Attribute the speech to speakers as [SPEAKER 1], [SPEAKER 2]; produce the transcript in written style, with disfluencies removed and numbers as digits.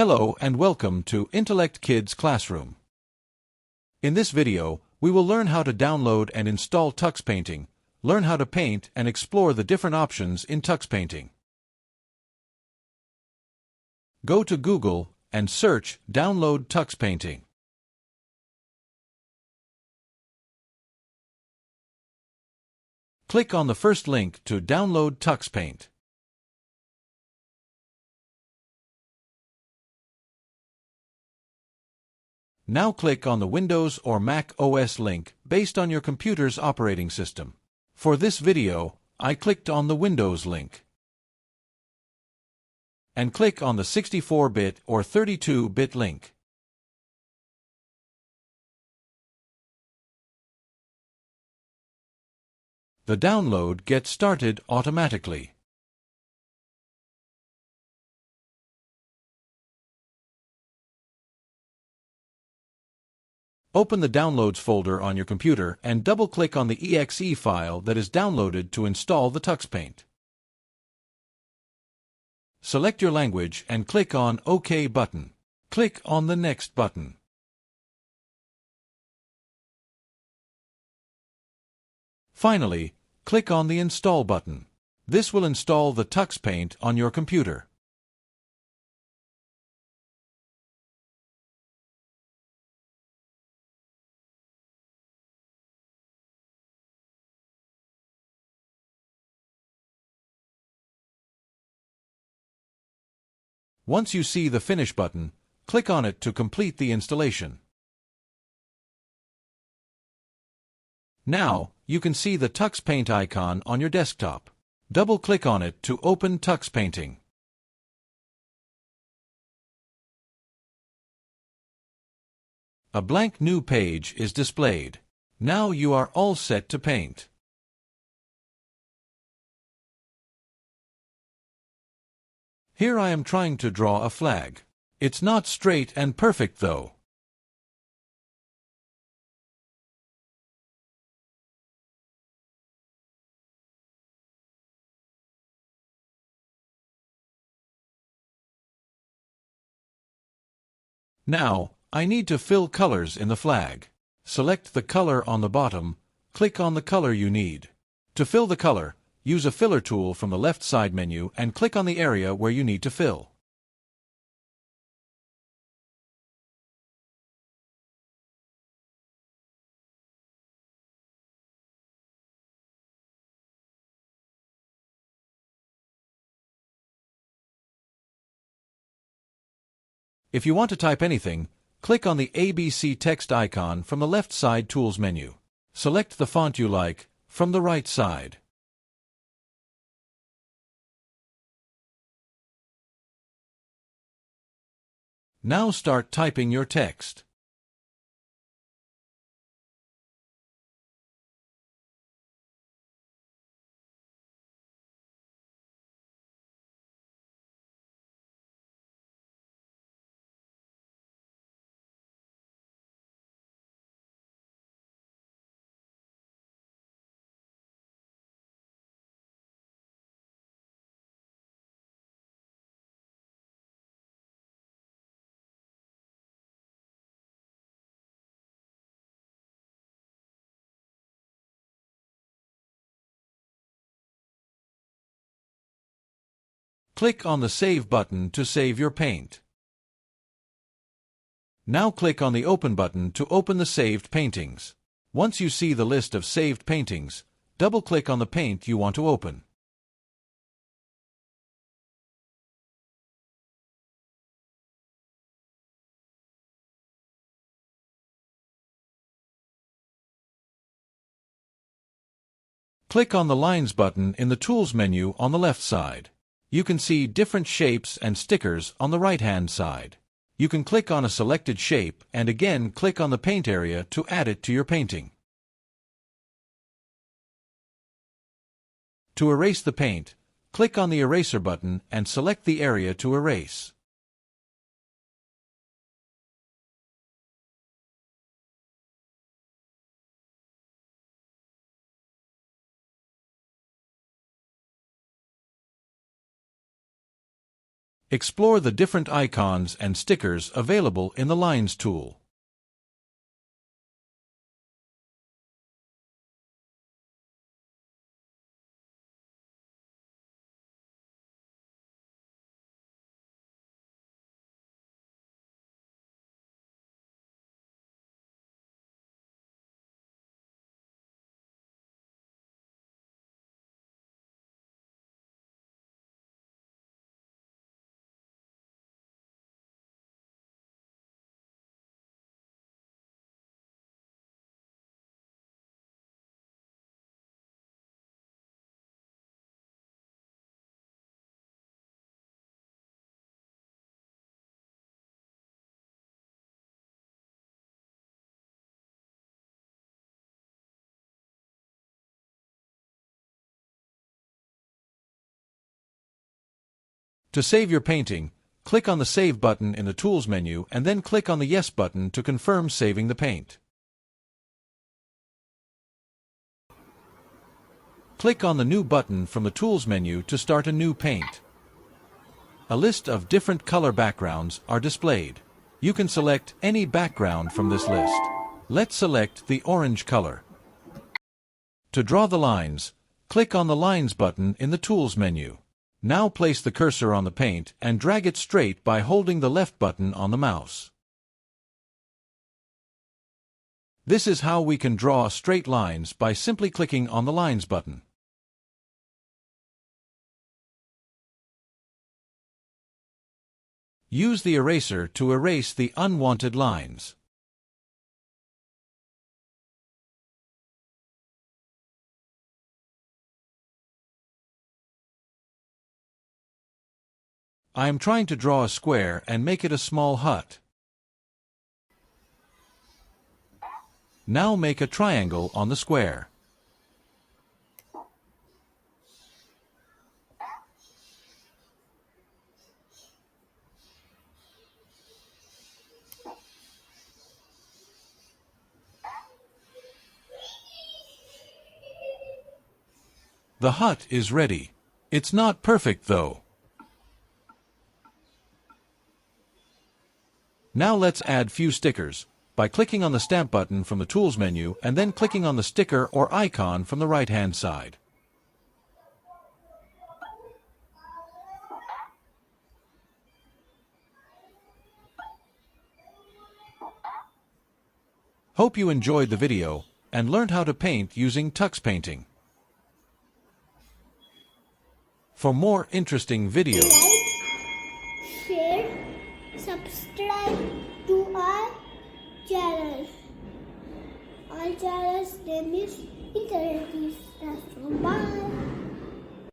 [SPEAKER 1] Hello and welcome to Intellect Kids Classroom. In this video, we will learn how to download and install Tux Painting, learn how to paint and explore the different options in Tux Painting. Go to Google and search Download Tux Painting. Click on the first link to download Tux Paint. Now click on the Windows or Mac OS link based on your computer's operating system. For this video, I clicked on the Windows link. And click on the 64-bit or 32-bit link. The download gets started automatically. Open the Downloads folder on your computer and double-click on the exe file that is downloaded to install the Tux Paint. Select your language and click on OK button. Click on the Next button. Finally, click on the Install button. This will install the Tux Paint on your computer. Once you see the Finish button, click on it to complete the installation. Now, you can see the Tux Paint icon on your desktop. Double-click on it to open Tux Painting. A blank new page is displayed. Now you are all set to paint. Here I am trying to draw a flag. It's not straight and perfect though. Now, I need to fill colors in the flag. Select the color on the bottom, click on the color you need. To fill the color, use a filler tool from the left side menu and click on the area where you need to fill. If you want to type anything, click on the ABC text icon from the left side Tools menu. Select the font you like from the right side. Now start typing your text. Click on the Save button to save your paint. Now click on the Open button to open the saved paintings. Once you see the list of saved paintings, double-click on the paint you want to open. Click on the Lines button in the Tools menu on the left side. You can see different shapes and stickers on the right-hand side. You can click on a selected shape and again click on the paint area to add it to your painting. To erase the paint, click on the Eraser button and select the area to erase. Explore the different icons and stickers available in the Lines tool. To save your painting, click on the Save button in the Tools menu and then click on the Yes button to confirm saving the paint. Click on the New button from the Tools menu to start a new paint. A list of different color backgrounds are displayed. You can select any background from this list. Let's select the orange color. To draw the lines, click on the Lines button in the Tools menu. Now place the cursor on the paint and drag it straight by holding the left button on the mouse. This is how we can draw straight lines by simply clicking on the Lines button. Use the eraser to erase the unwanted lines. I am trying to draw a square and make it a small hut. Now make a triangle on the square. The hut is ready. It's not perfect though. Now let's add few stickers by clicking on the Stamp button from the Tools menu and then clicking on the sticker or icon from the right-hand side. Hope you enjoyed the video and learned how to paint using Tux Painting. For more interesting videos,
[SPEAKER 2] like, share, subscribe to our channel. Our channel's name is Internet.